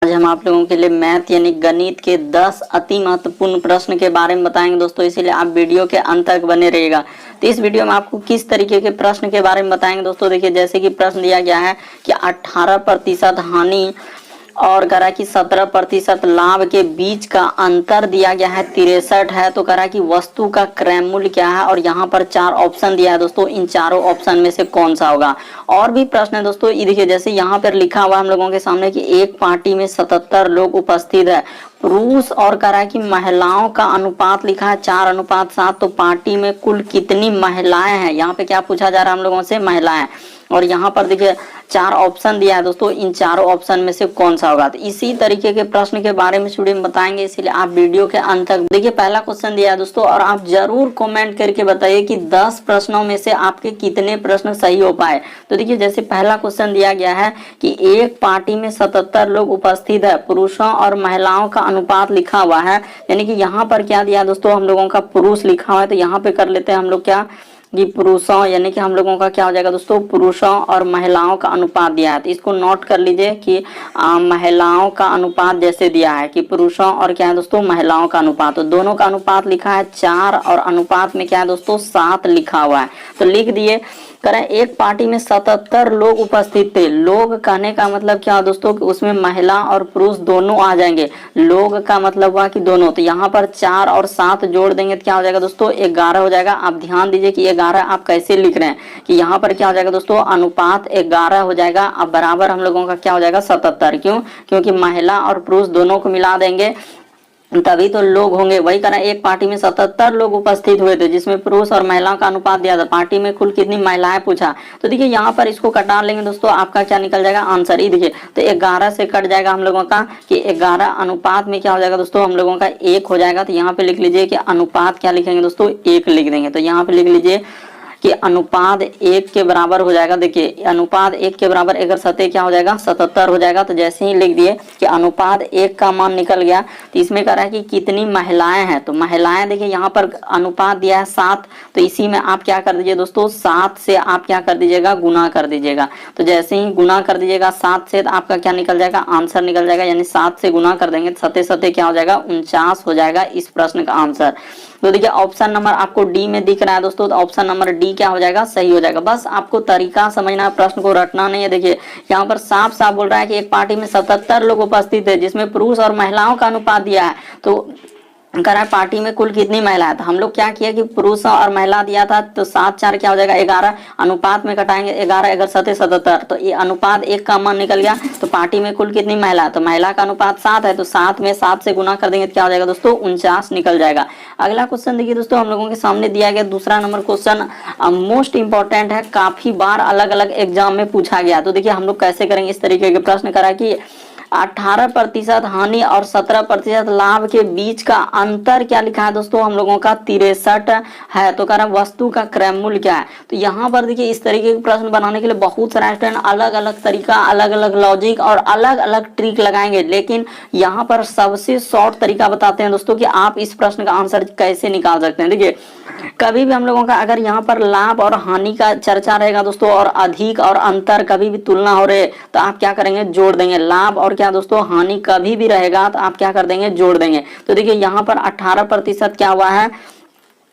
आज हम आप लोगों के लिए मैथ यानी गणित के 10 अति महत्वपूर्ण प्रश्न के बारे में बताएंगे दोस्तों, इसीलिए आप वीडियो के अंत तक बने रहिएगा। तो इस वीडियो में आपको किस तरीके के प्रश्न के बारे में बताएंगे दोस्तों। देखिए, जैसे कि प्रश्न दिया गया है कि 18% हानि और करा कि 17% लाभ के बीच का अंतर दिया गया है 63 है। तो करा कि वस्तु का क्रय मूल्य क्या है, और यहाँ पर 4 ऑप्शन दिया है दोस्तों, इन चारों ऑप्शन में से कौन सा होगा। और भी प्रश्न है दोस्तों, ये देखिए जैसे यहाँ पर लिखा हुआ हम लोगों के सामने कि एक पार्टी में 77 लोग उपस्थित है, पुरुष और करा कि महिलाओं का अनुपात लिखा है 4:7। तो पार्टी में कुल कितनी महिलाएं हैं, यहाँ पे क्या पूछा जा रहा है हम लोगों से, महिलाएं। और यहाँ पर देखिए 4 ऑप्शन दिया है दोस्तों, इन चारों ऑप्शन में से कौन सा होगा। तो इसी तरीके के प्रश्न के बारे में वीडियो में बताएंगे, इसीलिए आप वीडियो के अंत तक देखिए। पहला क्वेश्चन दिया है दोस्तों, और आप जरूर कमेंट करके बताइए कि 10 प्रश्नों में से आपके कितने प्रश्न सही हो पाए। तो देखिए जैसे पहला क्वेश्चन दिया गया है कि एक पार्टी में 77 लोग उपस्थित है, पुरुषों और महिलाओं का अनुपात लिखा हुआ है, यानी कि यहाँ पर क्या दिया दोस्तों, हम लोगों का पुरुष लिखा हुआ है। तो यहाँ पे कर लेते हैं हम लोग क्या कि पुरुषों, यानी कि हम लोगों का क्या हो जाएगा दोस्तों, पुरुषों और महिलाओं का अनुपात दिया है। तो इसको नोट कर लीजिए कि महिलाओं का अनुपात जैसे दिया है कि पुरुषों और क्या है दोस्तों, महिलाओं का अनुपात। तो दोनों का अनुपात लिखा है 4 और अनुपात में क्या है दोस्तों 7 लिखा हुआ है। तो लिख दिए। करें एक पार्टी में 77 लोग उपस्थित थे। लोग कहने का मतलब क्या दोस्तों कि उसमें महिला और पुरुष दोनों आ जाएंगे। लोग का मतलब हुआ कि दोनों। तो यहाँ पर 4 और 7 जोड़ देंगे तो क्या हो जाएगा दोस्तों 11 हो जाएगा। आप ध्यान दीजिए कि 11 आप कैसे लिख रहे हैं कि यहाँ पर क्या हो जाएगा दोस्तों, अनुपात 11 हो जाएगा। अब बराबर हम लोगों का क्या हो जाएगा 77। क्यों? क्योंकि महिला और पुरुष दोनों को मिला देंगे तभी तो लोग होंगे। वही करें एक पार्टी में 77 लोग उपस्थित हुए थे, जिसमें पुरुष और महिलाओं का अनुपात दिया था। पार्टी में कुल कितनी महिलाएं पूछा। तो देखिए यहाँ पर इसको कटा लेंगे दोस्तों, आपका क्या निकल जाएगा आंसर। ही देखिए तो 11 से कट जाएगा हम लोगों का कि 11 अनुपात में क्या हो जाएगा दोस्तों, हम लोगों का 1 हो जाएगा। तो यहाँ पे लिख लीजिए कि अनुपात क्या लिखेंगे दोस्तों, 1 लिख देंगे। तो यहाँ पे लिख लीजिए कि अनुपात 1 के बराबर हो जाएगा। देखिए अनुपात 1 के बराबर अगर सतह क्या हो जाएगा 77 हो जाएगा। तो जैसे ही लिख दिए कि अनुपात 1 का मान निकल गया, तो इसमें कह रहा है कि कितनी महिलाएं हैं। तो महिलाएं देखिए यहाँ पर अनुपात दिया है 7, तो इसी में आप क्या कर दीजिए दोस्तों 7 से आप क्या कर दीजिएगा गुना कर दीजिएगा। तो जैसे ही गुना कर दीजिएगा 7 से, तो आपका क्या निकल जाएगा आंसर निकल जाएगा। यानी 7 से गुना कर देंगे सतह सतह क्या हो जाएगा 49 हो जाएगा इस प्रश्न का आंसर। तो देखिए ऑप्शन नंबर आपको डी में दिख रहा है दोस्तों, तो ऑप्शन नंबर डी क्या हो जाएगा सही हो जाएगा। बस आपको तरीका समझना है, प्रश्न को रटना नहीं है। देखिए यहाँ पर साफ साफ बोल रहा है कि एक पार्टी में 77 लोग उपस्थित है, जिसमें पुरुष और महिलाओं का अनुपात दिया है। तो करा पार्टी में कुल कितनी महिला है। तो हम लोग क्या किया कि पुरुष और महिला दिया था, तो 7 4 क्या हो जाएगा 11, अनुपात में कटाएंगे 11 11 7 77। तो ये अनुपात 1 का मान निकल गया। तो पार्टी में कुल कितनी महिला है, तो महिला का अनुपात 7 है, तो 7 में 7 से गुना कर देंगे तो क्या हो जाएगा दोस्तों 49 निकल जाएगा। अगला क्वेश्चन देखिए दोस्तों, हम लोगों के सामने दिया गया दूसरा नंबर क्वेश्चन मोस्ट इंपॉर्टेंट है, काफी बार अलग अलग एग्जाम में पूछा गया। तो देखिए हम लोग कैसे करेंगे, इस तरीके के प्रश्न करा कि 18% हानि और 17% लाभ के बीच का अंतर क्या लिखा है दोस्तों, हम लोगों का 63 है। तो कह रहा है वस्तु का क्रय मूल्य क्या है। तो यहाँ पर देखिए इस तरीके के प्रश्न बनाने के लिए बहुत सारे स्टूडेंट अलग अलग तरीका, अलग अलग लॉजिक और अलग अलग ट्रिक लगाएंगे, लेकिन यहाँ पर सबसे शॉर्ट तरीका बताते हैं दोस्तों कि आप इस प्रश्न का आंसर कैसे निकाल सकते हैं। देखिए कभी भी हम लोगों का अगर यहाँ पर लाभ और हानि का चर्चा रहेगा दोस्तों, और अधिक और अंतर कभी भी तुलना हो रहे, तो आप क्या करेंगे जोड़ देंगे। लाभ और क्या दोस्तों हानि कभी भी रहेगा तो आप क्या कर देंगे जोड़ देंगे। तो देखिए यहाँ पर 18% क्या हुआ है,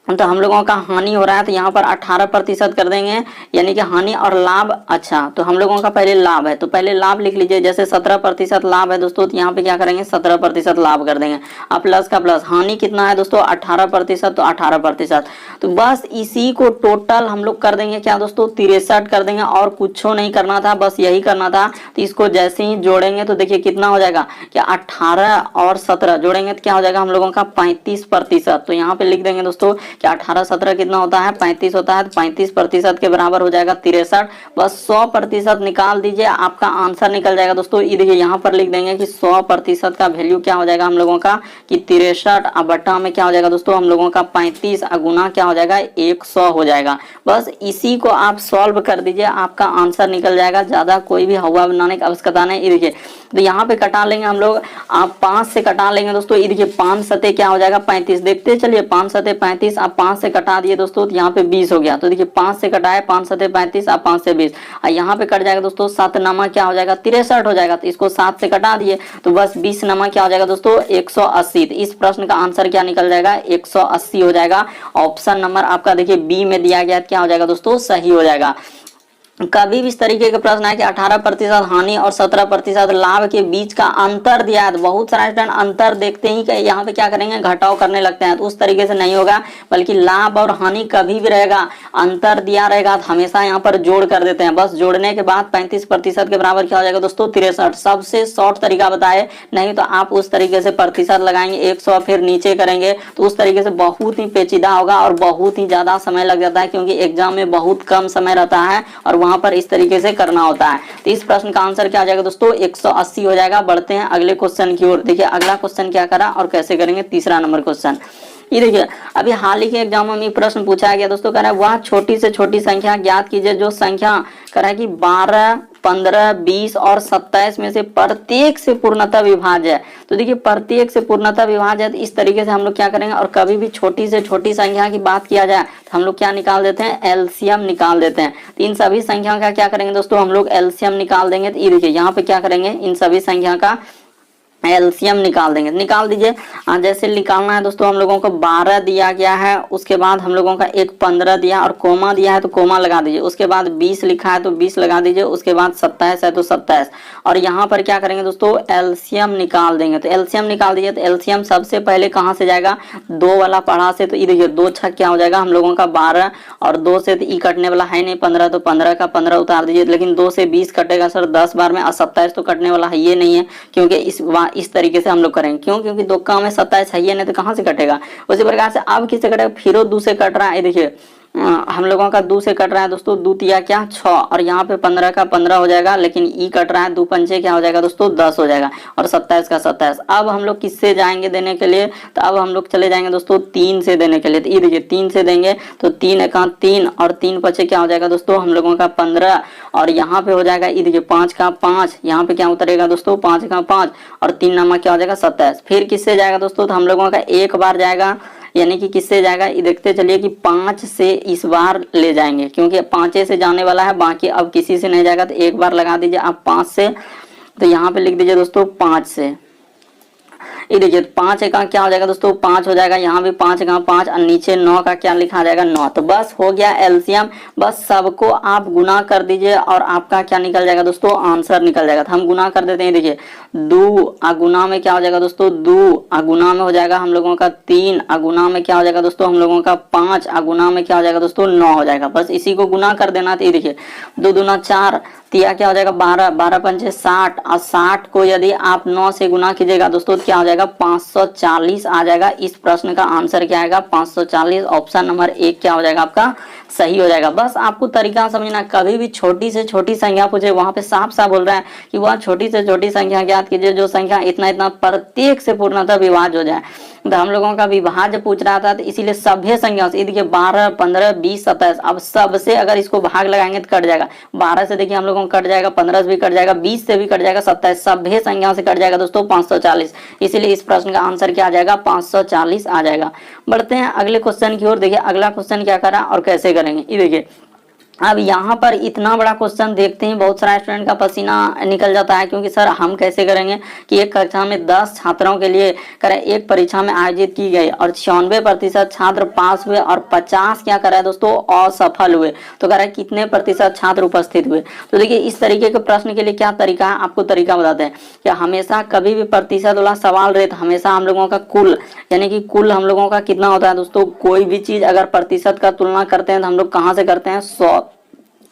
तो हम लोगों का हानि हो रहा है, तो यहाँ पर 18% कर देंगे, यानी कि हानि और लाभ। अच्छा तो हम लोगों का पहले लाभ है, तो पहले लाभ लिख लीजिए। जैसे 17% लाभ है दोस्तों, तो यहाँ पे क्या करेंगे 17% लाभ कर देंगे। अब प्लस का प्लस, हानि कितना है दोस्तों 18%, तो 18%। तो बस इसी को टोटल हम लोग कर देंगे क्या दोस्तों 63 कर देंगे, और कुछ नहीं करना था, बस यही करना था। तो इसको जैसे ही जोड़ेंगे तो देखिए कितना हो जाएगा कि 18 और 17 जोड़ेंगे तो क्या हो जाएगा हम लोगों का 35%। तो यहाँ पे लिख देंगे दोस्तों कि 18 17 कितना होता है 35 होता है, तो 35% के बराबर हो जाएगा 63। बस 100% निकाल दीजिए, आपका आंसर निकल जाएगा दोस्तों। ये देखिए यहाँ पर लिख देंगे कि 100% का वैल्यू क्या हो जाएगा हम लोगों का कि 63, अब बटा में क्या हो जाएगा दोस्तों हम लोगों का 35, गुना क्या हो जाएगा 100 हो जाएगा। बस इसी को आप सॉल्व कर दीजिए, आपका आंसर निकल जाएगा। ज्यादा कोई भी हवा बनाने की आवश्यकता नहीं। ये देखिए तो यहाँ पे कटा लेंगे हम लोग, आप 5 से कटा लेंगे दोस्तों। ये देखिए 5 सतह क्या हो जाएगा 35, देखते चलिए 5 सतह 35, आप 5 से कटा दिए दोस्तों तो यहाँ पे 20 हो गया। तो देखिए 5 से कटाए, 5 7 35 और 5 से 20 और यहाँ पे कट जाएगा दोस्तों 7 नमा क्या हो जाएगा 63 हो जाएगा। तो इसको 7 से कटा दिए तो बस 20 नमा क्या हो जाएगा दोस्तों 180। तो इस प्रश्न का आंसर क्या निकल जाएगा 180 हो जाएगा। ऑप्शन नंबर आपका देखिए बी में दिया गया क्या हो जाएगा दोस्तों सही हो जाएगा। कभी भी इस तरीके का प्रश्न है कि 18% हानि और 17% लाभ के बीच का अंतर दिया है तो बहुत सारे स्टूडेंट अंतर देखते ही कि यहाँ पे क्या करेंगे घटाव करने लगते हैं, तो उस तरीके से नहीं होगा, बल्कि लाभ और हानि कभी भी रहेगा, अंतर दिया रहेगा तो हमेशा यहाँ पर जोड़ कर देते हैं। बस जोड़ने के बाद 35% के बराबर क्या हो जाएगा दोस्तों 63। सबसे शॉर्ट तरीका बताए, नहीं तो आप उस तरीके से प्रतिशत लगाएंगे 100 फिर नीचे करेंगे तो उस तरीके से बहुत ही पेचीदा होगा और बहुत ही ज्यादा समय लग जाता है, क्योंकि एग्जाम में बहुत कम समय रहता है और वहां पर इस तरीके से करना होता है। तो इस प्रश्न का आंसर क्या आ जाएगा दोस्तों 180 हो जाएगा। बढ़ते हैं अगले क्वेश्चन की ओर। देखिए अगला क्वेश्चन क्या करा और कैसे करेंगे, तीसरा नंबर क्वेश्चन ये देखिए। अभी हाल ही के एग्जामों में प्रश्न पूछा गया दोस्तों, कह रहा है वह छोटी से छोटी संख्या ज्ञात कीजिए जो संख्या कह रहा है कि 12 15 20 और 27 में से प्रत्येक से पूर्णतः विभाज्य है। तो देखिए प्रत्येक से पूर्णतः विभाज्य है, तो इस तरीके से हम लोग क्या करेंगे, और कभी भी छोटी से छोटी संख्या की बात किया जाए तो हम लोग क्या निकाल देते हैं एलसीएम निकाल देते हैं। तो इन सभी संख्याओं का क्या करेंगे दोस्तों हम लोग एलसीएम निकाल देंगे। तो ये देखिए यहाँ पे क्या करेंगे इन सभी संख्या का एलसीएम निकाल देंगे। निकाल दीजिए। जैसे निकालना है दोस्तों हम लोगों को 12 दिया गया है, उसके बाद हम लोगों का एक 15 दिया और कोमा दिया है तो कोमा लगा दीजिए, उसके बाद 20 लिखा है तो 20 लगा दीजिए, उसके बाद 27 है तो 27 और यहाँ पर क्या करेंगे दोस्तों एलसीएम निकाल देंगे। तो एलसीएम निकाल दीजिए। तो एलसीएम सबसे पहले कहाँ से जाएगा 2 वाला पढ़ा से, तो ये देखिए 2 छक क्या हो जाएगा हम लोगों का 12 और 2 से तो ई कटने वाला है नहीं 15, तो 15 का 15 उतार दीजिए। लेकिन 2 से 20 कटेगा सर 10 बार में, और 27 तो कटने वाला है ये नहीं है, क्योंकि इस तरीके से हम लोग करेंगे, क्यों क्योंकि दो का में 27 है ये नहीं तो कहां से कटेगा। उसी प्रकार से अब किससे कटेगा फिर 2 से कट रहा है। देखिए हम लोगों का 2 से कट रहा है दोस्तों, 2 तिया क्या 6 और यहाँ पे 15 का 15 हो जाएगा, लेकिन ई कट रहा है 2 पंचे क्या हो जाएगा दोस्तों 10 हो जाएगा और 27 का 27। अब हम लोग किससे जाएंगे देने के लिए, तो अब हम लोग चले जाएंगे दोस्तों 3 से देने के लिए। तो ये देखिए 3 से देंगे तो 3 एका 3 और 3 पचे क्या हो जाएगा दोस्तों हम लोगों का 15 और यहाँ पे हो जाएगा ये देखिए 5 का 5, यहाँ पे क्या उतरेगा दोस्तों 5 का 5 और 3 नामा क्या हो जाएगा 27। फिर किससे जाएगा दोस्तों तो हम लोगों का एक बार जाएगा, यानी कि किससे जाएगा ये देखते चलिए कि 5 से इस बार ले जाएंगे, क्योंकि 5 से जाने वाला है, बाकी अब किसी से नहीं जाएगा। तो एक बार लगा दीजिए आप 5 से, तो यहाँ पे लिख दीजिए दोस्तों 5 से। ये देखिए 5 एका क्या हो जाएगा दोस्तों 5 हो जाएगा, यहाँ भी 5 एका 5 और नीचे 9 का क्या लिखा जाएगा 9। तो बस हो गया एलसीएम, बस सबको आप गुना कर दीजिए और आपका क्या निकल जाएगा दोस्तों आंसर निकल जाएगा। तो हम गुना कर देते हैं। देखिए 2 गुना में क्या हो जाएगा दोस्तों 2 गुना में हो जाएगा हम लोगों का 3 गुना में क्या हो जाएगा दोस्तों हम लोगों का 5 गुना में क्या हो जाएगा दोस्तों 9 हो जाएगा। बस इसी को गुना कर देना। तो ये देखिए 2 दूना 4 तिया क्या हो जाएगा 12 12 पंचे 60 और 60 को यदि आप 9 से गुना कीजिएगा दोस्तों तो क्या हो जाएगा 540 आ जाएगा। इस प्रश्न का आंसर क्या आएगा 540। ऑप्शन नंबर 1 क्या हो जाएगा आपका सही हो जाएगा। बस आपको तरीका समझना, कभी भी छोटी से छोटी संख्या पूछे वहां पे साफ साफ बोल रहा है कि वह छोटी से छोटी संख्या ज्ञात कीजिए जो संख्या इतना इतना प्रत्येक से पूर्णतः विभाज्य हो जाए। तो हम लोगों का विभाज्य पूछ रहा था, तो इसीलिए सभ्य संख्या से देखिए 12 15 20 27, अब सबसे अगर इसको भाग लगाएंगे तो कट जाएगा। 12 से देखिए हम लोगों को कट जाएगा, 15 से भी कट जाएगा, 20 से भी कट जाएगा, 27 सभ्य संख्या से कट जाएगा दोस्तों 540। इसीलिए इस प्रश्न का आंसर क्या आ जाएगा 540 आ जाएगा। बढ़ते हैं अगले क्वेश्चन की ओर। देखिए अगला क्वेश्चन क्या करा और कैसे करेंगे ये देखिए। अब यहाँ पर इतना बड़ा क्वेश्चन देखते ही बहुत सारा स्टूडेंट का पसीना निकल जाता है, क्योंकि सर हम कैसे करेंगे कि एक कक्षा में 10 छात्रों के लिए करें एक परीक्षा में आयोजित की गई और 96% छात्र पास हुए और 50 क्या करा है दोस्तों असफल हुए। तो कह रहा है कितने प्रतिशत छात्र उपस्थित हुए। तो देखिए इस तरीके के प्रश्न के लिए क्या तरीका है, आपको तरीका बताते हैं कि हमेशा कभी भी प्रतिशत वाला सवाल रहे तो हमेशा हम लोगों का कुल, यानी कि कुल हम लोगों का कितना होता है दोस्तों। कोई भी चीज अगर प्रतिशत का तुलना करते हैं तो हम लोग कहाँ से करते हैं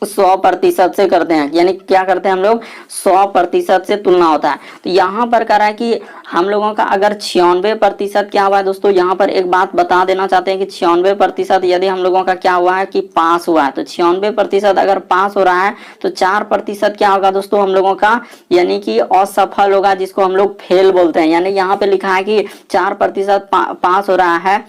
100% से करते हैं, यानी क्या करते हैं हम लोग 100% से तुलना होता है। तो यहाँ पर कह रहा है कि हम लोगों का अगर 96% क्या हुआ है दोस्तों, यहाँ पर एक बात बता देना चाहते हैं कि 96% यदि हम लोगों का क्या हुआ है कि पास हुआ है, तो 96% अगर पास हो रहा है तो 4% क्या होगा दोस्तों हम लोगों का, यानी कि असफल होगा, जिसको हम लोग फेल बोलते हैं। यानी यहाँ पे लिखा है कि 4% पास हो रहा है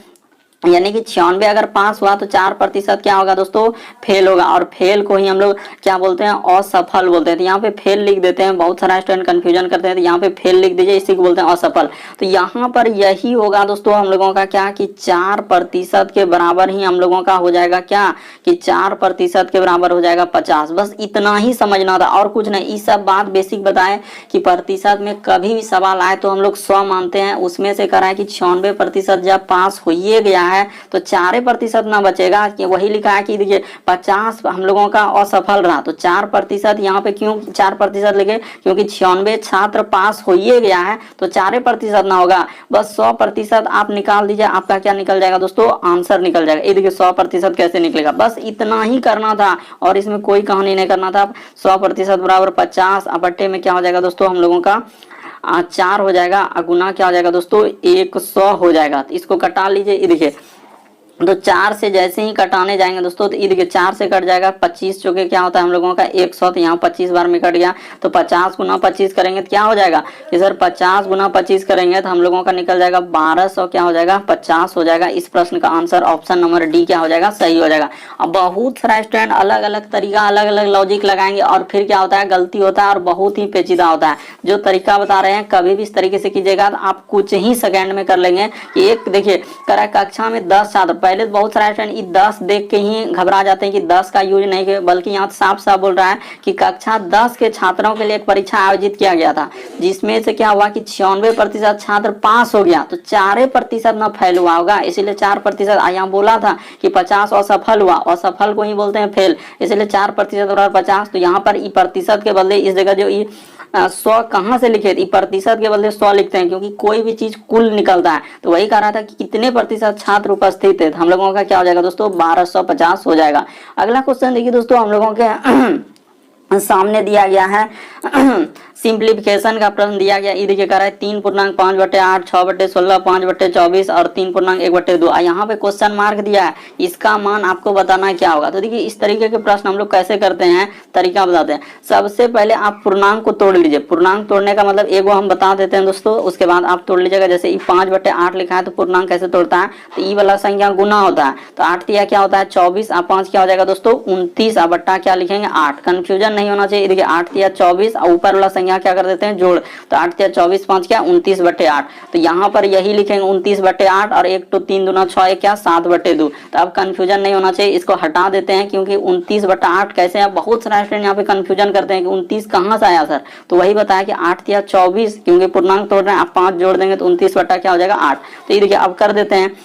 यानी कि 96 अगर पास हुआ तो 4% क्या होगा दोस्तों, फेल होगा। और फेल को ही हम लोग क्या बोलते हैं, असफल बोलते हैं। तो यहाँ पे फेल लिख देते हैं, बहुत सारा स्टूडेंट कंफ्यूजन करते हैं, तो यहाँ पे फेल लिख दीजिए, इसी को बोलते हैं असफल। तो यहाँ पर यही होगा दोस्तों हम लोगों का क्या, कि 4% के बराबर ही हम लोगों का हो जाएगा क्या, कि 4% के बराबर हो जाएगा 50। बस इतना ही समझना था और कुछ नहीं। ये सब बात बेसिक बताए कि प्रतिशत में कभी भी सवाल आए तो हम लोग 100 मानते हैं, उसमें से कराए कि 96% जब पास हो ही गया है तो 4% ना बचेगा, कि वही लिखा है कि देखिए 50 हम लोगों का असफल रहा, तो 4% यहाँ पे क्यों 4% लिखे, क्योंकि 96 छात्र पास हो ही गया है तो 4% ना होगा। बस 100% आप निकाल दीजिए, आपका क्या निकल जाएगा दोस्तों, आंसर निकल जाएगा। ये देखिए 100% कैसे निकलेगा, बस इतना ही करना था और इसमें कोई कहानी नहीं करना था। 100% बराबर 50 बट्टे में क्या हो जाएगा दोस्तों हम लोगों का 4 हो जाएगा, गुना क्या हो जाएगा दोस्तों 100 हो जाएगा। तो इसको कटा लीजिए, ये देखिए तो 4 से जैसे ही कटाने जाएंगे दोस्तों तो ये देखिए 4 से कट जाएगा 25 चौके क्या होता है हम लोगों का 100, तो यहाँ 25 बार में कट गया। तो 50 गुना 25 करेंगे तो क्या हो जाएगा कि सर 50 गुना 25 करेंगे तो हम लोगों का निकल जाएगा 1200 क्या हो जाएगा 50 हो जाएगा। इस प्रश्न का आंसर ऑप्शन नंबर डी क्या हो जाएगा, सही हो जाएगा। अब बहुत सारा स्टूडेंट अलग अलग तरीका अलग अलग लॉजिक लगाएंगे और फिर क्या होता है गलती होता है और बहुत ही पेचीदा होता है। जो तरीका बता रहे हैं कभी भी इस तरीके से कीजिएगा तो आप कुछ ही सेकंड में कर लेंगे। कि एक देखिए करा कक्षा में 10 छात्र, पहले बहुत सारा स्टूडेंट 10 देख के ही घबरा जाते हैं कि 10 का यूज नहीं किया, बल्कि यहाँ साफ साफ बोल रहा है कि कक्षा 10 के छात्रों के लिए एक परीक्षा आयोजित किया गया था जिसमें से क्या हुआ कि 96% छात्र पास हो गया, तो 4% ना फेल हुआ होगा, इसीलिए 4%। यहाँ बोला था कि 50 असफल हुआ, असफल को ही बोलते हैं फेल, इसलिए 4% बराबर 50। तो यहाँ पर प्रतिशत के बदले इस जगह जो 100 कहाँ से लिखे थे, प्रतिशत के बदले 100 लिखते हैं क्योंकि कोई भी चीज कुल निकलता है। तो वही कह रहा था कि कितने प्रतिशत छात्र उपस्थित थे, हम लोगों का क्या हो जाएगा दोस्तों 1250 हो जाएगा। अगला क्वेश्चन देखिए दोस्तों हम लोगों के सामने दिया गया है सिंप्लीफिकेशन का प्रश्न दिया गया। ये देखिए कह रहा है 3.5/8 6/16 5/24 और 3.1/2। यहाँ पे क्वेश्चन मार्क दिया है, इसका मान आपको बताना क्या होगा। तो देखिए इस तरीके के प्रश्न हम लोग कैसे करते हैं, तरीका बताते हैं। सबसे पहले आप पूर्णांक को तोड़ लीजिए, पूर्णांक तोड़ने का मतलब एगो हम बता देते हैं दोस्तों, उसके बाद आप तोड़ लीजिएगा। जैसे 5/8 लिखा है तो पूर्णांक कैसे तोड़ता है, तो ई वाला संख्या गुना होता है, तो 8 तिया क्या होता है 24 और 5 क्या हो जाएगा दोस्तों 29 और बट्टा क्या लिखेंगे 8। कंफ्यूजन नहीं होना चाहिए। देखिए 8 तिया 24 और ऊपर वाला संख्या क्या कर देते हैं जोड़, तो 8 तिया 24 5 क्या 29/8। तो यहाँ पर यही लिखेंगे 29/8 और 1 तो 3 दूना 6 1 क्या 7/2। तो अब कंफ्यूजन नहीं होना चाहिए, इसको हटा देते हैं क्योंकि 29/8 कैसे है, बहुत सारे स्टूडेंट यहाँ पे कंफ्यूजन करते हैं कि 29 कहाँ से आया सर, तो वही बताया कि 8 तिया 24 क्योंकि पूर्णांक तोड़ रहे हैं, आप 5 जोड़ देंगे तो 29 बट्टा क्या हो जाएगा 8। तो ये देखिए अब कर देते हैं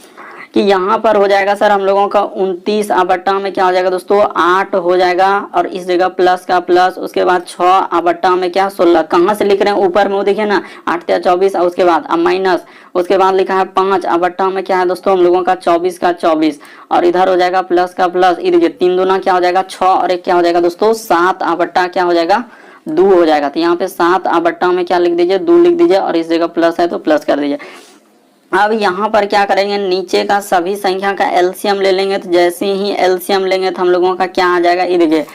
कि यहाँ पर हो जाएगा सर हम लोगों का 29 बट्टा में क्या हो जाएगा दोस्तों 8 हो जाएगा, और इस जगह प्लस का प्लस, उसके बाद 6 बट्टा में क्या 16। कहाँ से लिख रहे हैं ऊपर में वो देखिए ना 8 तिया 24 और उसके बाद अब माइनस, उसके बाद लिखा है 5 बट्टा में क्या है दोस्तों हम लोगों का 24 का 24, और इधर हो जाएगा प्लस का प्लस, ये देखिए 3 दूना क्या हो जाएगा 6 और 1 क्या हो जाएगा दोस्तों 7 बट्टा क्या हो जाएगा 2 हो जाएगा। तो यहाँ पे 7 बट्टा में क्या लिख दीजिए 2 लिख दीजिए, और इस जगह प्लस है तो प्लस कर दीजिए। अब यहाँ पर क्या करेंगे नीचे का सभी संख्या का एलसीएम ले लेंगे, तो जैसे ही एलसीएम लेंगे तो हम लोगों का क्या आ जाएगा, ये देखिए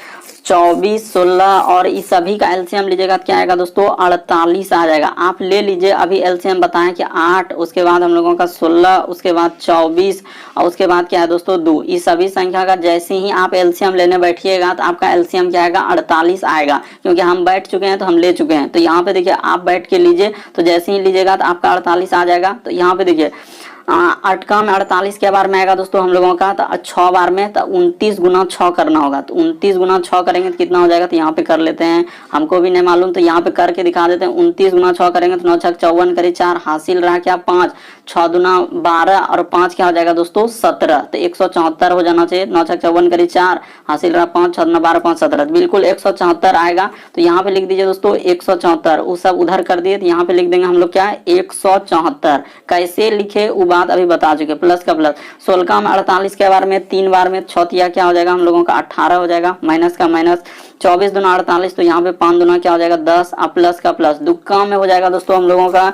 24 16 और इस सभी का एलसीएम लीजिएगा तो क्या आएगा दोस्तों 48 आ जाएगा। आप ले लीजिए अभी एलसीएम बताएं कि 8, उसके बाद हम लोगों का 16, उसके बाद 24 और उसके बाद क्या है दोस्तों 2। इस सभी संख्या का जैसे ही आप एलसीएम लेने बैठिएगा तो आपका एलसीएम क्या आएगा 48 आएगा, क्योंकि हम बैठ चुके हैं तो हम ले चुके हैं। तो यहाँ पे देखिए आप बैठ के लीजिए, तो जैसे ही लीजिएगा तो आपका 48 आ जाएगा। तो यहाँ पे देखिए 8 का में 48 के बार में आएगा दोस्तों हम लोगों का, तो 6 बार में तो 29 गुना 6 करना होगा, तो 29 गुना 6 करेंगे तो कितना हो जाएगा, तो यहाँ पे कर लेते हैं, हमको भी नहीं मालूम तो यहाँ पे करके दिखा देते हैं। 29 गुना 6 करेंगे तो 9 6 54 करे 4 हासिल रहा क्या 5, 6 दूना 12 और 5 क्या हो जाएगा दोस्तों 17, तो 174 हो जाना चाहिए। 9 6 54 करे 4 हासिल रहा 5, 6 दूना 12 5 17, बिल्कुल 174 आएगा। तो यहाँ पे लिख दीजिए दोस्तों 174, वो सब उधर कर दिए, तो यहाँ पे लिख देंगे हम लोग क्या 174। कैसे लिखे बात अभी बता चुके, प्लस का प्लस। 16 में 48 के बार में 3 बार में 6 तिया क्या हो जाएगा हम लोगों का 18 हो जाएगा, माइनस का माइनस। 24 दूना 48, तो यहाँ पे 5 दूना क्या हो जाएगा 10 और प्लस का प्लस। दुक्का में हो जाएगा दोस्तों हम लोगों का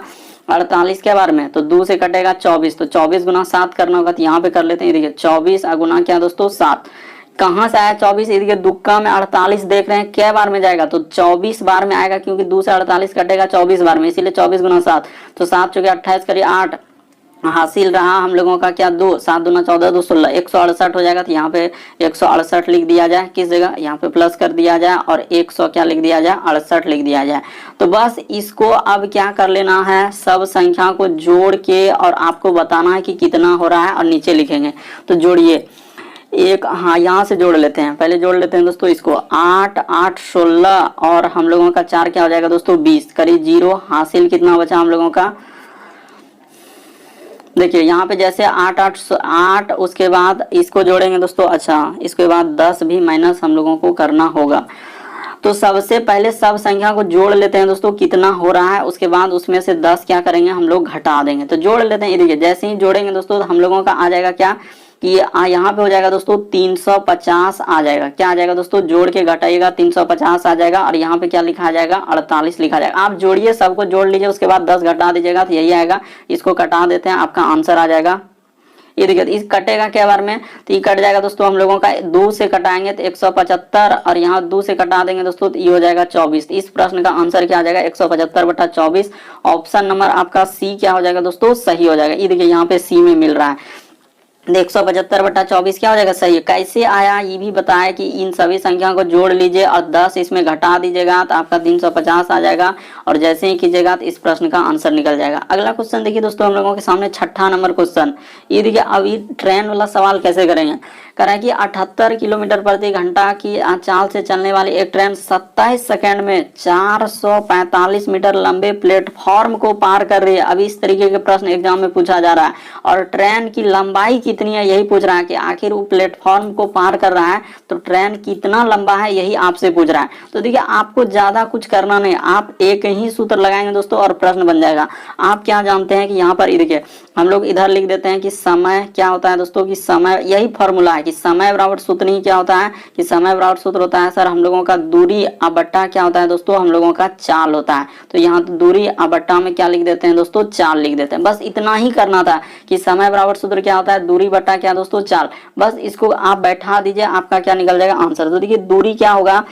48 के बार में, तो 2 से कटेगा 24, तो 24 गुना 7 करना होगा, तो यहाँ पे कर लेते हैं। देखिए 24 गुना क्या दोस्तों 7, कहाँ से आया 24, देखिए दुक्का में 48 देख रहे हैं क्या बार में जाएगा, तो 24 बार में आएगा, क्योंकि 2 से 48 कटेगा 24 बार में, इसीलिए 24 गुना 7, तो 7 चौके 28 करिए 8 हासिल रहा हम लोगों का क्या, 2, 7 दूना 14, 2 16, 168 हो जाएगा। तो यहाँ पे 168 लिख दिया जाए, किस जगह, यहाँ पे प्लस कर दिया जाए और 100 क्या लिख दिया जाए, 68 लिख दिया जाए। तो बस इसको अब क्या कर लेना है, सब संख्या को जोड़ के और आपको बताना है कि कितना हो रहा है और नीचे लिखेंगे। तो जोड़िए एक, हाँ यहाँ से जोड़ लेते हैं, पहले जोड़ लेते हैं दोस्तों इसको, 8 8 16 और हम लोगों का 4 क्या हो जाएगा दोस्तों 20, करीब 0, हासिल कितना बचा हम लोगों का, देखिए यहाँ पे जैसे 8 8 8, उसके बाद इसको जोड़ेंगे दोस्तों, अच्छा इसके बाद 10 भी माइनस हम लोगों को करना होगा। तो सबसे पहले सब संख्या को जोड़ लेते हैं दोस्तों कितना हो रहा है, उसके बाद उसमें से 10 क्या करेंगे हम लोग घटा देंगे। तो जोड़ लेते हैं, ये देखिए जैसे ही जोड़ेंगे दोस्तों हम लोगों का आ जाएगा क्या कि यहाँ पे हो जाएगा दोस्तों 350 आ जाएगा। क्या आ जाएगा दोस्तों, जोड़ के घटाइएगा 350 आ जाएगा और यहाँ पे क्या लिखा जाएगा 48 लिखा जाएगा। आप जोड़िए, सबको जोड़ लीजिए, उसके बाद 10 घटा दीजिएगा तो यही आएगा। इसको कटा देते हैं, आपका आंसर आ जाएगा, ये देखिए इस कटेगा क्या बार में, तो ये कट जाएगा दोस्तों हम लोगों का, 2 से कटाएंगे तो 175 और यहाँ 2 से कटा देंगे दोस्तों तो ये हो जाएगा 24। इस प्रश्न का आंसर क्या आ जाएगा 175/24। ऑप्शन नंबर आपका सी क्या हो जाएगा दोस्तों, सही हो जाएगा। ये देखिए यहाँ पे सी में मिल रहा है 175/24 क्या हो जाएगा, सही है। कैसे आया ये भी बताया कि इन सभी संख्या को जोड़ लीजिए और 10 इसमें घटा दीजिएगा तो आपका 350 आ जाएगा और जैसे ही कीजिएगा तो इस प्रश्न का आंसर निकल जाएगा। अगला क्वेश्चन देखिए दोस्तों हम लोगों के सामने 6ठा नंबर क्वेश्चन, ये देखिए अभी ट्रेन वाला सवाल कैसे करेंगे, कह रहा है कि 78 किलोमीटर प्रति घंटा की चाल से चलने वाली एक ट्रेन 27 सेकंड में 445 मीटर लंबे प्लेटफॉर्म को पार कर रही है। अभी इस तरीके के प्रश्न एग्जाम में पूछा जा रहा है और ट्रेन की लंबाई कितनी है यही पूछ रहा है कि आखिर वो प्लेटफॉर्म को पार कर रहा है तो ट्रेन कितना लंबा है यही आपसे पूछ रहा है। तो देखिए आपको ज्यादा कुछ करना नहीं, आप एक ही सूत्र लगाएंगे दोस्तों और प्रश्न बन जाएगा। आप क्या जानते हैं कि यहाँ पर देखिए हम लोग इधर लिख देते हैं कि समय क्या होता है दोस्तों, कि समय, यही फॉर्मूला है कि समय बराबर सूत्र ही क्या होता है कि समय बराबर सूत्र होता है सर हम लोगों का दूरी बट्टा क्या होता है दोस्तों, हम लोगों का चाल होता है। तो यहाँ तो दूरी बट्टा में क्या लिख देते हैं दोस्तों, चाल लिख देते हैं। बस इतना ही करना था कि समय बराबर सूत्र क्या होता है, दूरी बट्टा क्या दोस्तों, चाल। बस इसको आप बैठा दीजिए, आपका क्या निकल जाएगा आंसर। तो देखिए दूरी क्या होगा,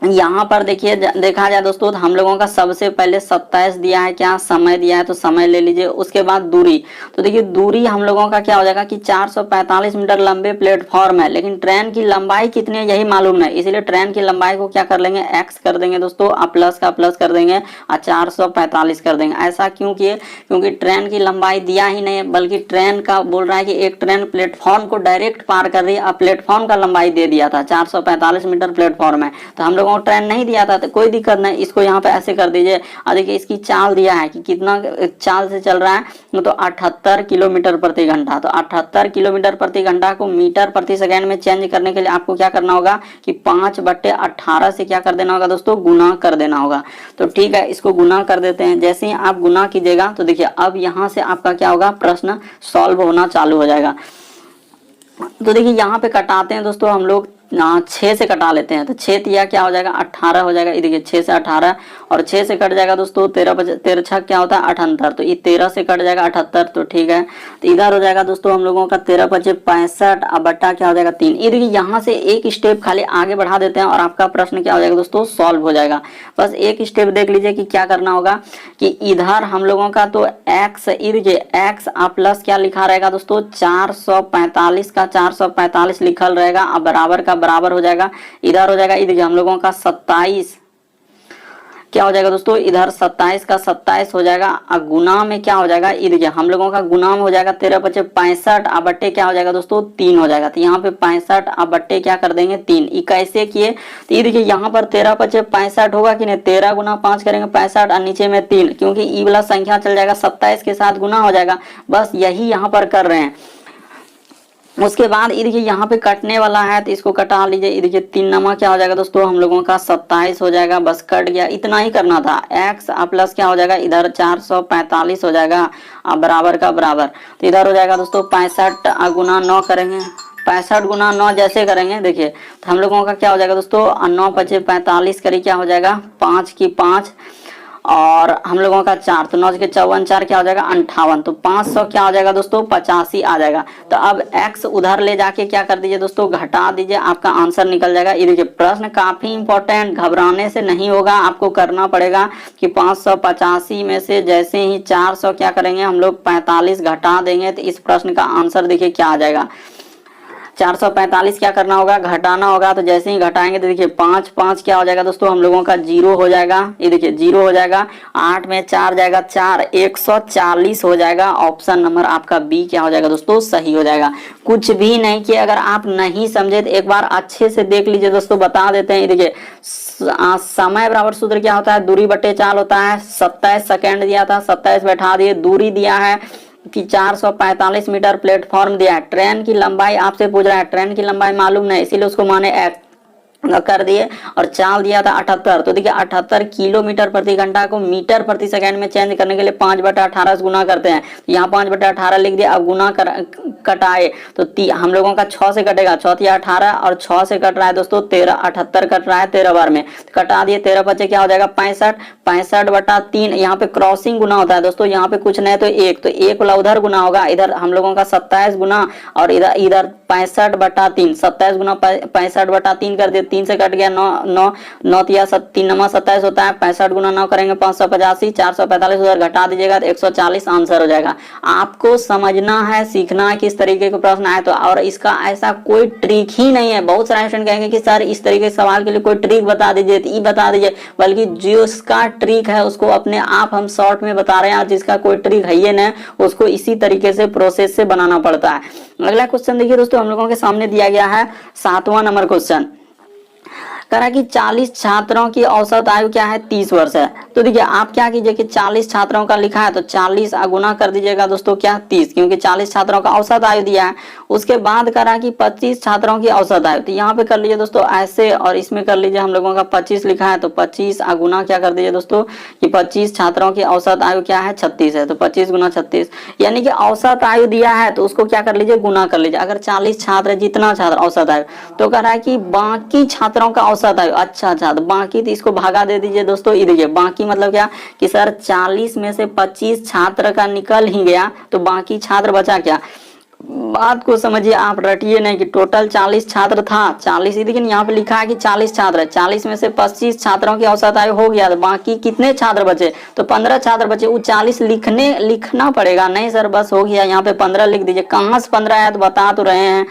यहाँ पर देखिए देखा जाए दोस्तों तो हम लोगों का सबसे पहले 27 दिया है, क्या समय दिया है तो समय ले लीजिए। उसके बाद दूरी, तो देखिए दूरी हम लोगों का क्या हो जाएगा कि 445 मीटर लंबे प्लेटफॉर्म है, लेकिन ट्रेन की लंबाई कितनी है यही मालूम नहीं, इसीलिए ट्रेन की लंबाई को क्या कर लेंगे, एक्स कर देंगे दोस्तों, प्लस का प्लस कर देंगे और 445 कर देंगे। ऐसा क्यों किए, क्योंकि ट्रेन की लंबाई दिया ही नहीं है, बल्कि ट्रेन का बोल रहा है कि एक ट्रेन प्लेटफॉर्म को डायरेक्ट पार कर रही है। प्लेटफॉर्म का लंबाई दे दिया था 445 मीटर प्लेटफॉर्म है, तो हम लोग ट्रेन नहीं दिया था तो कोई दिक्कत नहीं, इसको यहाँ पे ऐसे कर दीजिए। और देखिए इसकी चाल दिया है कि कितना चाल से चल रहा है, तो 78 किलोमीटर प्रति घंटा। तो 78 किलोमीटर प्रति घंटा को मीटर प्रति सेकंड में चेंज करने के लिए आपको क्या करना होगा कि 5/18 से क्या कर देना होगा दोस्तों, गुना कर देना होगा। तो ठीक है, इसको गुना कर देते हैं। जैसे ही आप गुना कीजिएगा तो देखिए अब यहाँ से आपका क्या होगा, प्रश्न सॉल्व होना चालू हो जाएगा। तो देखिए यहाँ पे कटाते हैं दोस्तों हम लोग, 6 से कटा लेते हैं। तो 6 तिया क्या हो जाएगा 18 हो जाएगा, ये देखिए 6 से 18 और 6 से कट जाएगा दोस्तों 13 छक क्या होता है 78, तो ये 13 से कट जाएगा 78, तो ठीक है। तो इधर हो जाएगा दोस्तों हम लोगों का 13 × 65 अब बट्टा क्या हो जाएगा 3। ये देखिए यहाँ से एक स्टेप खाली आगे बढ़ा देते हैं और आपका प्रश्न क्या हो जाएगा दोस्तों, सॉल्व हो जाएगा। बस एक स्टेप देख लीजिए कि क्या करना होगा कि इधर हम लोगों का तो एक्स, एक्स प्लस क्या लिखा रहेगा दोस्तों 445 का 445 लिखल रहेगा, अब बराबर का बराबर हो जाएगा। इधर हो जाएगा ये देखिए हम लोगों का 27 क्या हो जाएगा दोस्तों, इधर 27 का 27 हो जाएगा और गुना में क्या हो जाएगा, ये देखिए हम लोगों का गुना में हो जाएगा 13 × 65 अब बट्टे क्या हो जाएगा दोस्तों 3 हो जाएगा। तो यहाँ पे 65 अब बट्टे क्या कर देंगे 3। ये कैसे किए, तो ये देखिए यहाँ पर 13 × 65 होगा कि नहीं, 13 × 5 करेंगे 65 और नीचे में 3, क्योंकि ई वाला संख्या चल जाएगा 27 के साथ गुना हो जाएगा। बस यही यहाँ पर कर रहे हैं। उसके बाद ये देखिए यहाँ पे कटने वाला है तो इसको कटा लीजिए। ये देखिए 3 नमा क्या हो जाएगा दोस्तों, हम लोगों का 27 हो जाएगा, बस कट गया। इतना ही करना था। एक्स प्लस क्या हो जाएगा, इधर 445 हो जाएगा बराबर का बराबर। तो इधर हो जाएगा दोस्तों 65 गुना 9 करेंगे, 65 गुना 9 जैसे करेंगे देखिए तो हम लोगों का क्या हो जाएगा दोस्तों 9 × 45 करी क्या हो जाएगा 5 की 5 और हम लोगों का 4, तो 9 के 54 4 क्या हो जाएगा 58, तो 500 क्या हो जाएगा दोस्तों 85 आ जाएगा। तो अब x उधर ले जाके क्या कर दीजिए दोस्तों, घटा दीजिए, आपका आंसर निकल जाएगा। ये देखिए प्रश्न काफी इंपॉर्टेंट, घबराने से नहीं होगा, आपको करना पड़ेगा कि 585 में से जैसे ही 400 क्या करेंगे हम लोग 45 घटा देंगे, तो इस प्रश्न का आंसर देखिए क्या आ जाएगा। 445 क्या करना होगा, घटाना होगा, तो जैसे ही घटाएंगे तो देखिए 5 5 क्या हो जाएगा दोस्तों हम लोगों का 0 हो जाएगा। ये देखिए 0 हो जाएगा, 8 में 4 जाएगा 4, 140 हो जाएगा। ऑप्शन नंबर आपका बी क्या हो जाएगा दोस्तों, सही हो जाएगा। कुछ भी नहीं किया, अगर आप नहीं समझे तो एक बार अच्छे से देख लीजिए दोस्तों, बता देते हैं। ये देखिए समय बराबर सूत्र क्या होता है, दूरी बटे चाल होता है। 27 सेकेंड दिया था, 27 बैठा दिए, दूरी दिया है कि 445 मीटर प्लेटफॉर्म दिया है। ट्रेन की लंबाई आपसे पूछ रहा है, ट्रेन की लंबाई मालूम नहीं, इसीलिए उसको माने कर दिए, और चाल दिया था 78, तो देखिए 78 किलोमीटर प्रति घंटा को मीटर प्रति सेकंड में चेंज करने के लिए 5/18 से गुना करते हैं। यहाँ 5/18 लिख दिया, अब गुना कटाए तो हम लोगों का 6 से कटेगा, 6 या 18 और 6 से कट रहा है दोस्तों 13, 78 कट रहा है 13 बार में, कटा दिए, 13 बचे क्या हो जाएगा 65, 65/3। यहाँ पे क्रॉसिंग गुना होता है दोस्तों, यहाँ पे कुछ नहीं तो एक वाला उधर गुना होगा, इधर हम लोगों का 27 गुना और इधर 65/3, 27 गुना 65/3 कर दिए, 3 से कट गया 9 या 3 नमा 27 होता है, 65 गुना 9 करेंगे 585, 445 उधर घटा दीजिएगा तो 140 आंसर हो जाएगा। आपको समझना है, सीखना है किस तरीके के प्रश्न आए तो, और इसका ऐसा कोई ट्रिक ही नहीं है। बहुत सारे स्टूडेंट कहेंगे कि सर इस तरीके के सवाल के लिए कोई ट्रिक बता दीजिए, तो ये बता दीजिए, बल्कि जो इसका ट्रिक है उसको अपने आप हम शॉर्ट में बता रहे हैं, और जिसका कोई ट्रिक है ही नहीं उसको इसी तरीके से प्रोसेस से बनाना पड़ता है। अगला क्वेश्चन देखिए दोस्तों, हम लोगों के सामने दिया गया है 7वां नंबर क्वेश्चन, कह रहा है कि 40 छात्रों की औसत आयु क्या है 30 वर्ष है। तो देखिए आप क्या कीजिए कि 40 छात्रों का लिखा है तो 40 गुना कर दीजिएगा दोस्तों क्या 30, क्योंकि 40 छात्रों का औसत आयु दिया है। उसके बाद कह रहा है कि 25 छात्रों की औसत आयु, तो यहाँ पे कर लीजिए दोस्तों ऐसे, और इसमें कर लीजिए हम लोगों का 25 लिखा है तो 25 गुना क्या कर दीजिए दोस्तों कि 25 छात्रों की औसत आयु क्या है 36 है, तो 25 गुना 36, यानी कि औसत आयु दिया है तो उसको क्या कर लीजिए गुना कर लीजिए। अगर 40 छात्र जितना छात्र औसत आयु, तो कह रहा है कि बाकी छात्रों का औसत आयु, अच्छा तो बाकी, तो इसको भागा दे दीजिए दोस्तों। ये देखिए बाकी मतलब क्या कि सर 40 में से 25 छात्र का निकल ही गया तो बाकी छात्र बचा क्या। बात को समझिए, आप रटिए नहीं कि टोटल 40 छात्र था 40 ही, लेकिन यहाँ पे लिखा है कि 40 छात्र है, 40 में से 25 छात्रों की औसत आयु हो गया तो बाकी कितने छात्र बचे, तो 15 छात्र बचे। वो 40 लिखना पड़ेगा, नहीं सर बस हो गया, यहाँ पे 15 लिख दीजिए। कहाँ से 15 है तो बता तो रहे हैं,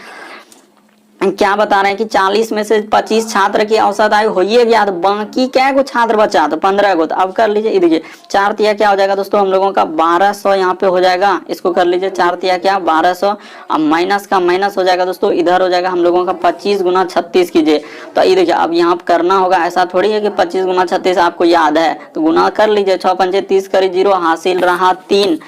क्या बता रहे हैं कि 40 में से 25 छात्र की औसत आयु हो ही गया तो बाकी क्या को छात्र बचा तो 15 को, तो अब कर लीजिए। देखिए 4 तिया क्या हो जाएगा दोस्तों हम लोगों का 1200 यहाँ पे हो जाएगा, इसको कर लीजिए 4 तिया क्या 1200, अब माइनस का माइनस हो जाएगा दोस्तों, इधर हो जाएगा हम लोगों का 25 गुना 36 कीजिए। तो ये देखिए अब यहाँ करना होगा, ऐसा थोड़ी है कि 25 गुना 36 आपको याद है, तो गुना कर लीजिए, 6 पंचे 30 करी 0, हासिल रहा 3,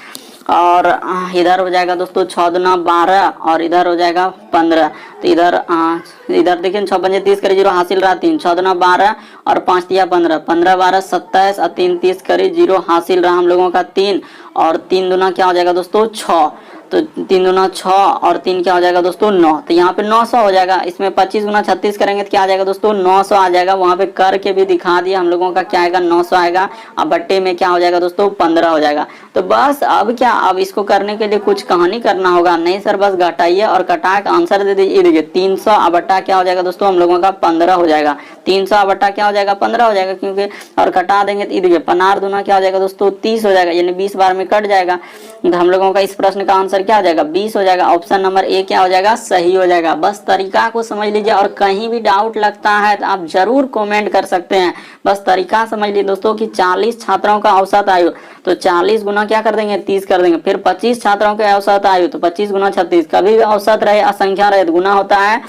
और इधर हो जाएगा दोस्तों 6 दूना 12 और इधर हो जाएगा 15, तो इधर देखिए 6 पंजे 30 करी 0, हासिल रहा 3, 6 दूना 12 और 5 तिया 15, 15 12 27 और 3 30 करी 0, हासिल रहा हम लोगों का 3, और 3 दूना क्या हो जाएगा दोस्तों 6, तो 3 दूना 6 और 3 क्या हो जाएगा दोस्तों 9, तो यहाँ पे 900 हो जाएगा। इसमें 25 गुना 36 करेंगे तो क्या आ जाएगा दोस्तों 900 आ जाएगा। वहाँ पे करके भी दिखा दिया हम लोगों का क्या आएगा 900 आएगा, अब बट्टे में क्या हो जाएगा दोस्तों 15 हो जाएगा। तो बस अब क्या, अब इसको करने के लिए कुछ कहानी करना होगा नहीं सर, बस घटाइए और कटा के आंसर दे दीजिए। देखिए 300 बट्टा क्या हो जाएगा दोस्तों हम लोगों का 15 हो जाएगा, 300 बट्टा क्या हो जाएगा 15 हो जाएगा, क्योंकि और कटा देंगे तो देखिए 15 दूना क्या हो जाएगा दोस्तों 30 हो जाएगा, यानी 20 बार में कट जाएगा। तो हम लोगों का इस प्रश्न का आंसर क्या हो जाएगा 20 हो जाएगा। ऑप्शन नंबर ए क्या हो जाएगा सही हो जाएगा। बस तरीका को समझ लीजिए, और कहीं भी डाउट लगता है तो आप जरूर कमेंट कर सकते हैं। बस तरीका समझ लीजिए दोस्तों कि 40 छात्रों का औसत आयु, तो 40 गुना क्या कर देंगे 30 कर देंगे, फिर 25 छात्रों के औसत आयु तो 25 गुना 36, कभी भी औसत रहे असंख्या रहे तो गुना होता है।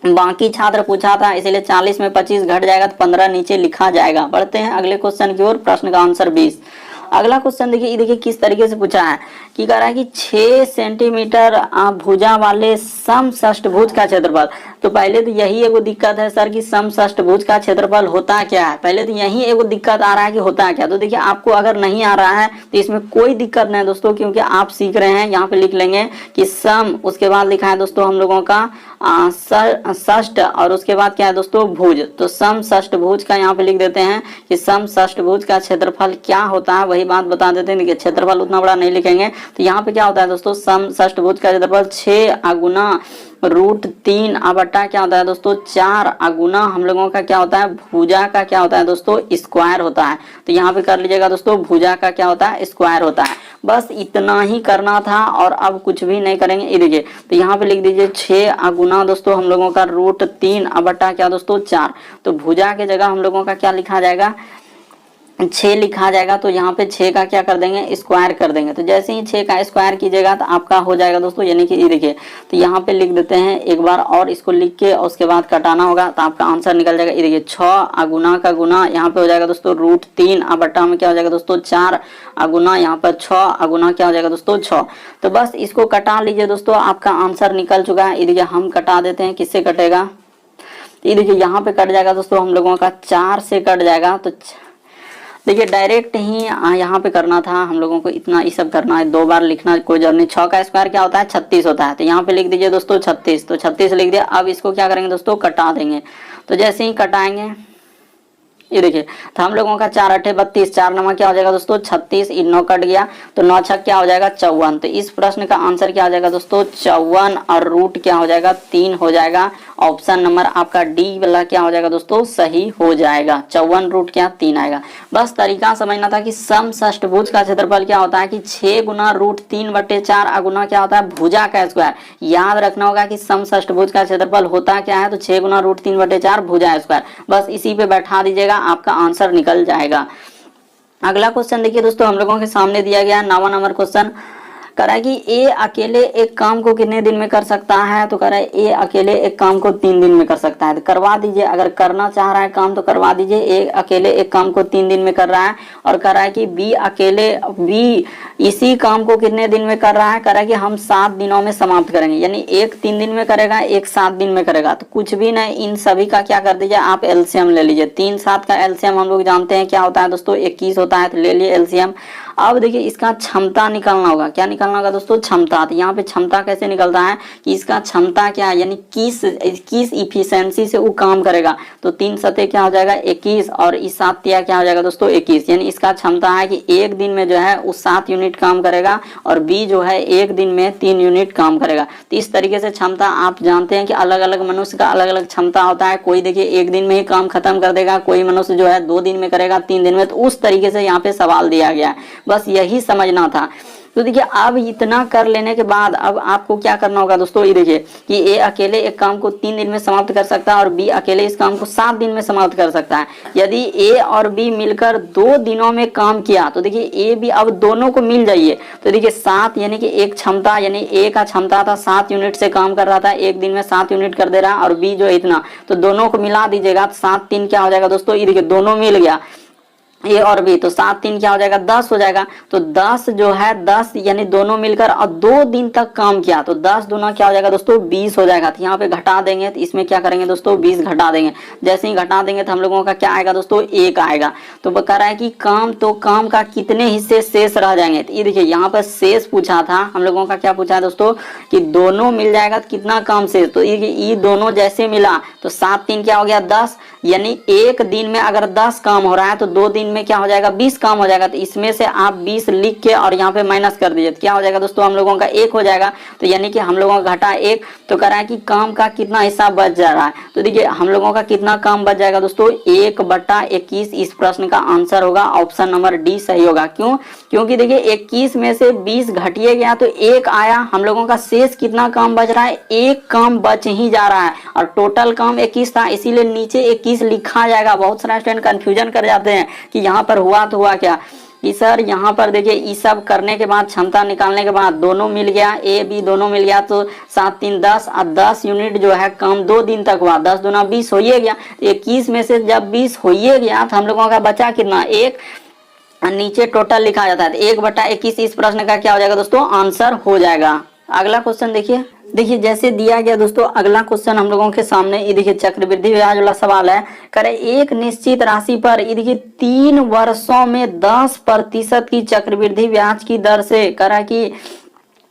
बाकी छात्र पूछा था इसलिए 40 में 25 घट जाएगा तो 15 नीचे लिखा जाएगा। बढ़ते हैं अगले क्वेश्चन की ओर, प्रश्न का आंसर 20। अगला क्वेश्चन देखिए, ये देखिए किस तरीके से पूछा है कि कह रहा है कि 6 सेंटीमीटर भुजा वाले समषष्ठभुज का क्षेत्रफल। तो पहले तो यही एगो दिक्कत है सर कि समषष्ठभुज का क्षेत्रफल होता क्या है, पहले तो यही एगो दिक्कत आ रहा है कि होता क्या। तो देखिए आपको अगर नहीं आ रहा है तो इसमें कोई दिक्कत नहीं दोस्तों, क्योंकि आप सीख रहे हैं। यहाँ पे लिख लेंगे कि सम, उसके बाद लिखा है दोस्तों हम लोगों का षष्ठ, और उसके बाद क्या है दोस्तों भुज। तो समषष्ठभुज का यहाँ पे लिख देते हैं कि समषष्ठभुज का क्षेत्रफल क्या होता है, वही बात बता देते हैं। देखिए क्षेत्रफल उतना बड़ा नहीं लिखेंगे, तो यहाँ पे क्या होता है दोस्तों, समषष्ठभुज का क्षेत्रफल 6 गुना √3 बटा क्या होता है दोस्तों 4 गुना हम लोगों का क्या होता है भुजा का क्या होता है दोस्तों स्क्वायर होता है। तो यहाँ पे कर लीजिएगा दोस्तों, भुजा का क्या होता है स्क्वायर होता है। बस इतना ही करना था और अब कुछ भी नहीं करेंगे। ये देखिए, तो यहाँ पे लिख दीजिए 6 गुना दोस्तों हम लोगों का √3 बटा क्या दोस्तों 4। तो भुजा के जगह हम लोगों का क्या लिखा जाएगा 6 लिखा जाएगा। तो यहाँ पे 6 का क्या कर देंगे स्क्वायर कर देंगे। तो जैसे ही 6 का स्क्वायर कीजिएगा तो आपका हो जाएगा दोस्तों, यानी कि ये देखिए, तो यहाँ पे लिख देते हैं एक बार और इसको लिख के, और उसके बाद कटाना होगा तो आपका आंसर निकल जाएगा। ये देखिए 6 गुना का गुना यहाँ पे हो जाएगा दोस्तों √3 बटा में क्या हो जाएगा दोस्तों 4 गुना, यहाँ पर 6 गुना क्या हो जाएगा दोस्तों 6। तो बस इसको कटा लीजिए दोस्तों, आपका आंसर निकल चुका है। ये देखिए हम कटा देते हैं, किससे कटेगा, ये देखिए यहाँ पे कट जाएगा दोस्तों हम लोगों का 4 से कट जाएगा। तो देखिए डायरेक्ट ही यहाँ पे करना था हम लोगों को, इतना ये सब करना है, 2 बार लिखना कोई जरूरत नहीं। 6 का स्क्वायर क्या होता है 36 होता है। तो यहाँ पे लिख दीजिए दोस्तों 36, तो 36 लिख दिया। अब इसको क्या करेंगे दोस्तों कटा देंगे। तो जैसे ही कटाएंगे ये देखिए, तो हम लोगों का 4 8 32, 4 नंबर क्या हो जाएगा दोस्तों 36, 9 कट गया तो 9 6 क्या हो जाएगा 54। तो इस प्रश्न का आंसर क्या हो जाएगा दोस्तों 54, और रूट क्या हो जाएगा 3 हो जाएगा। ऑप्शन नंबर आपका डी वाला क्या हो जाएगा दोस्तों सही हो जाएगा। 54 रूट क्या 3 आएगा। बस तरीका समझना था कि समषष्ठभुज का क्षेत्रफल क्या होता है कि 6 गुना √3 बटे 4 गुना क्या होता है भुजा का स्क्वायर। याद रखना होगा कि समषष्ठभुज का क्षेत्रफल होता क्या है, तो 6 गुना √3 बटे 4 भुजा स्क्वायर। बस इसी पे बैठा दीजिएगा, आपका आंसर निकल जाएगा। अगला क्वेश्चन देखिए दोस्तों, हम लोगों के सामने दिया गया 9वां नंबर क्वेश्चन। कह रहा है कि ए अकेले एक काम को कितने दिन में कर सकता है। तो कह रहा है ए अकेले एक काम को 3 दिन में कर सकता है। तो करवा दीजिए, अगर करना चाह रहा है काम तो करवा दीजिए। ए अकेले एक काम को 3 दिन में कर रहा है। और कह रहा है कि बी इसी काम को कितने दिन में कर रहा है। कह रहा है कि हम 7 दिनों में समाप्त करेंगे, यानी एक 3 दिन में करेगा, एक 7 दिन में करेगा। तो कुछ भी नहीं, इन सभी का क्या कर दीजिए आप एलसीएम ले लीजिए। 3 7 का एलसीएम हम लोग जानते हैं क्या होता है दोस्तों 21 होता है। तो ले लिए एलसीएम। अब देखिए इसका क्षमता निकालना होगा। क्या निकालना होगा दोस्तों क्षमता। तो यहाँ पे क्षमता कैसे निकलता है कि इसका क्षमता क्या है, यानी किस इफिशियंसी से वो काम करेगा। तो 3 सते क्या हो जाएगा 21, और इस 7 तिया क्या हो जाएगा दोस्तों 21। यानी इसका क्षमता है कि एक दिन में जो है वो 7 यूनिट काम करेगा, और बी जो है एक दिन में 3 यूनिट काम करेगा। तो इस तरीके से क्षमता आप जानते हैं कि अलग अलग मनुष्य का अलग अलग क्षमता होता है। कोई देखिए एक दिन में ही काम खत्म कर देगा, कोई मनुष्य जो है 2 दिन में करेगा, 3 दिन में। तो उस तरीके से यहाँ पे सवाल दिया गया, बस यही समझना था। तो देखिए अब इतना कर लेने के बाद अब आपको क्या करना होगा दोस्तों, ये देखिए कि ए अकेले एक काम को 3 दिन में समाप्त कर सकता है, और बी अकेले इस काम को 7 दिन में समाप्त कर सकता है। यदि ए और बी मिलकर 2 दिनों में काम किया तो देखिए ए बी अब दोनों को मिल जाइए। तो देखिए 7 यानी कि एक क्षमता, यानी ए का क्षमता था 7 यूनिट से काम कर रहा था, एक दिन में 7 यूनिट कर दे रहा है, और बी जो है इतना। तो दोनों को मिला दीजिएगा, 7 3 क्या हो जाएगा दोस्तों, ये देखिए दोनों मिल गया ए और बी। तो 7 3 क्या हो जाएगा 10 हो जाएगा। तो 10 जो है 10 यानी दोनों मिलकर और 2 दिन तक काम किया, तो 10 दूना क्या हो जाएगा दोस्तों 20 हो जाएगा। तो यहाँ पे घटा देंगे, तो इसमें क्या करेंगे दोस्तों 20 घटा देंगे। जैसे ही घटा देंगे तो हम लोगों का क्या आएगा दोस्तों 1 आएगा। तो कह रहा है कि काम का कितने हिस्से शेष रह जाएंगे। तो ये देखिए यहाँ पर शेष पूछा था हम लोगों का, क्या पूछा है दोस्तों कि दोनों मिल जाएगा तो कितना काम शेष। तो ये दोनों जैसे मिला तो 7 3 क्या हो गया 10, यानी एक दिन में अगर 10 काम हो रहा है तो 2 दिन में क्या हो जाएगा 20 काम हो जाएगा। तो इसमें से आप 20 लिख के और यहाँ पे माइनस कर दीजिए, तो क्या हो जाएगा दोस्तों हम लोगों का 1 हो जाएगा। तो यानी कि हम लोगों का घटा 1। तो कह रहा है कि काम का कितना हिस्सा बच जा रहा है। तो देखिए हम लोगों का कितना काम बच जाएगा दोस्तों 1/21। इस प्रश्न का आंसर होगा ऑप्शन नंबर डी सही होगा। क्यों, क्योंकि देखिए 21 में से 20 घटिए गया तो 1 आया। हम लोगों का शेष कितना काम बच रहा है 1 काम बच ही जा रहा है, और टोटल काम 21 था, इसीलिए नीचे 21 लिखा जाएगा। बहुत सारे स्टूडेंट कंफ्यूजन कर जाते हैं कि यहाँ पर हुआ तो हुआ क्या कि सर यहाँ पर देखिए ये सब करने के बाद क्षमता निकालने के बाद दोनों मिल गया, ए बी दोनों मिल गया, तो 7 3 10 और 10 यूनिट जो है काम 2 दिन तक हुआ। 10 दूना 20 हो ही गया। 21 में से जब 20 हो ही गया तो हम लोगों का बचा कितना 1। नीचे टोटल लिखा जाता है। 1/21 इस प्रश्न का क्या हो जाएगा दोस्तों, आंसर हो जाएगा। अगला क्वेश्चन देखिए जैसे दिया गया दोस्तों, अगला क्वेश्चन हम लोगों के सामने ये देखिए चक्रवृद्धि ब्याज वाला सवाल है। करे एक निश्चित राशि पर ये देखिए 3 वर्षों में 10% की चक्रवृद्धि ब्याज की दर से करा कि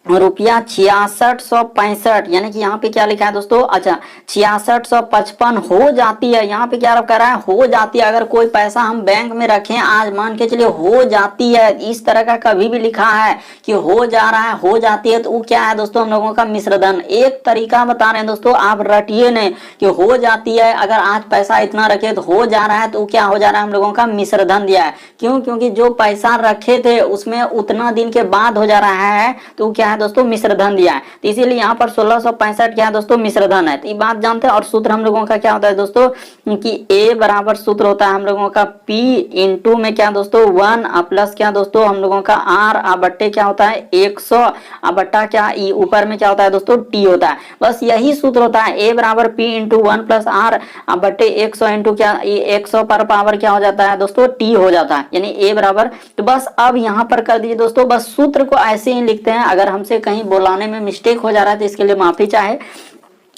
रुपया 6665, यानी कि यहाँ पे क्या लिखा है दोस्तों, अच्छा 6655 हो जाती है। यहाँ पे क्या कर रहा है, हो जाती है। अगर कोई पैसा हम बैंक में रखें, आज मान के चलिए हो जाती है, इस तरह का कभी भी लिखा है कि हो जा रहा है, हो जाती है, तो वो क्या है दोस्तों, हम लोगों का मिश्रधन। एक तरीका बता रहे हैं दोस्तों, आप रटिए नहीं कि हो जाती है। अगर आज पैसा इतना रखे तो हो जा रहा है, तो क्या हो जा रहा है, हम लोगों का मिश्रधन दिया है। क्यों, क्योंकि जो पैसा रखे थे उसमें उतना दिन के बाद हो जा रहा है, तो क्या है दोस्तों, मिश्रधन दिया है। तो इसीलिए यहाँ पर 1665 क्या है दोस्तों, मिश्रधन है। तो ये बात जानते हैं। और सूत्र हम लोगों का क्या होता है दोस्तों कि ए बराबर सूत्र होता है हम लोगों का पी इंटू में क्या दोस्तों 1 प्लस क्या दोस्तों हम लोगों का आर बट्टे क्या होता है 100 बट्टा क्या ई ऊपर में क्या होता है दोस्तों टी होता है। बस यही सूत्र होता है। ए बराबर पी इंटू 1 प्लस आर बट्टे 100 इंटू क्या 100 पर पावर क्या हो जाता है दोस्तों टी हो जाता है, यानी ए बराबर। तो बस अब यहाँ पर कर दीजिए दोस्तों, बस सूत्र को ऐसे ही लिखते हैं। अगर हमसे कहीं बोलाने में मिस्टेक हो जा रहा है तो इसके लिए माफी चाहे।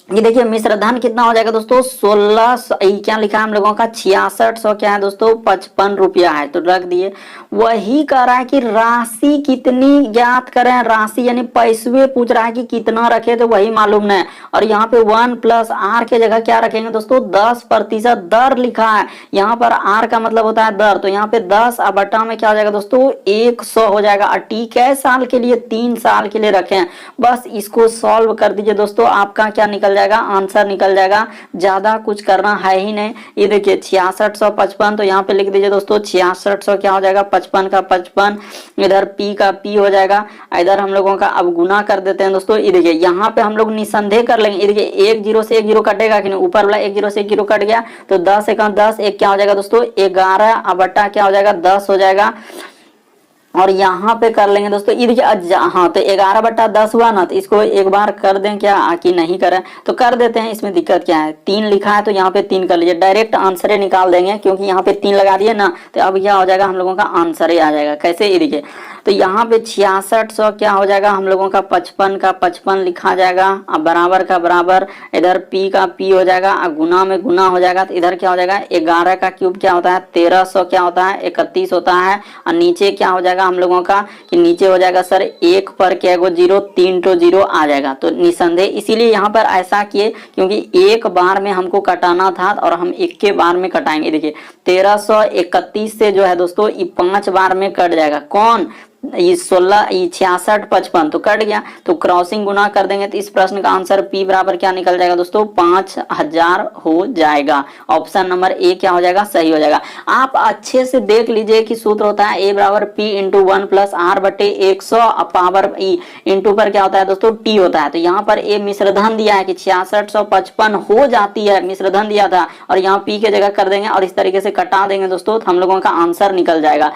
ये देखिए मिश्रधन कितना हो जाएगा दोस्तों 1600, क्या लिखा है हम लोगों का 6600 क्या है दोस्तों 55 रुपया है, तो रख दिए। वही कह रहा है कि राशि कितनी ज्ञात करें, राशि यानी पैसे पूछ रहा है कि कितना रखे, तो वही मालूम नहीं। और यहाँ पे 1 प्लस आर के जगह क्या रखेंगे दोस्तों 10% दर लिखा है। यहाँ पर आर का मतलब होता है दर, तो यहाँ पे 10 बटा में क्या हो जाएगा दोस्तों 100 हो जाएगा। और टी कै साल के लिए 3 साल के लिए रखें। बस इसको सॉल्व कर दीजिए दोस्तों, आपका क्या निकल जाएगा, आंसर निकल जाएगा। ज्यादा कुछ करना है ही नहीं। ये देखिए 6655, तो यहाँ पे लिख दीजिए दोस्तों 6600 क्या हो जाएगा 55 का 55, इधर पी का पी हो जाएगा। इधर हम लोगों का अब गुना कर देते हैं दोस्तों। ये देखिए यहाँ पे हम लोग निसंदेह कर लेंगे। ये देखिए 1 0 से 1 0 कटेगा कि नहीं, ऊपर वाला 1 0 से 1 0 कट गया, तो 10 1 10, एक क्या हो जाएगा दोस्तों 11 बट्टा क्या हो जाएगा 10 हो जाएगा। और यहाँ पे कर लेंगे दोस्तों, ये देखिए हाँ, तो 11/10 हुआ ना, तो इसको एक बार कर दें क्या कि नहीं करें, तो कर देते हैं। इसमें दिक्कत क्या है, 3 लिखा है तो यहाँ पे 3 कर लीजिए, डायरेक्ट आंसर निकाल देंगे क्योंकि यहाँ पे 3 लगा दिए ना, तो अब क्या हो जाएगा हम लोगों का आंसर ही आ जाएगा। कैसे, ये देखिए तो यहाँ पे 6600 क्या हो जाएगा हम लोगों का 55 का 55 लिखा जाएगा, अब बराबर का बराबर, इधर पी का पी हो जाएगा, अब गुना में गुना हो जाएगा, तो इधर क्या हो जाएगा 11 का क्यूब क्या होता है 1300 क्या होता है 31 होता है। और नीचे क्या हो जाएगा हम लोगों का कि नीचे हो जाएगा सर 1 पर क्या गो 0, 3 तो 0 आ जाएगा। तो निसंदेह इसीलिए यहाँ पर ऐसा किए क्योंकि एक बार में हमको कटाना था और हम एक के बार में कटाएंगे। देखिए 1331 से जो है दोस्तों ये 5 बार में कट जाएगा। कौन, ये 16 ये 66 55 तो कट गया, तो क्रॉसिंग गुना कर देंगे तो इस प्रश्न का आंसर पी बराबर क्या निकल जाएगा दोस्तों 5000 हो जाएगा। ऑप्शन नंबर ए क्या हो जाएगा सही हो जाएगा। आप अच्छे से देख लीजिए कि सूत्र होता है ए बराबर पी इंटू 1 प्लस आर बटे 100 पावर ई इंटू पर क्या होता है दोस्तों टी होता है। तो यहाँ पर ए मिश्रधन दिया है कि 6655 हो जाती है, मिश्रधन दिया था, और यहाँ पी के जगह कर देंगे और इस तरीके से कटा देंगे दोस्तों, तो हम लोगों का आंसर निकल जाएगा।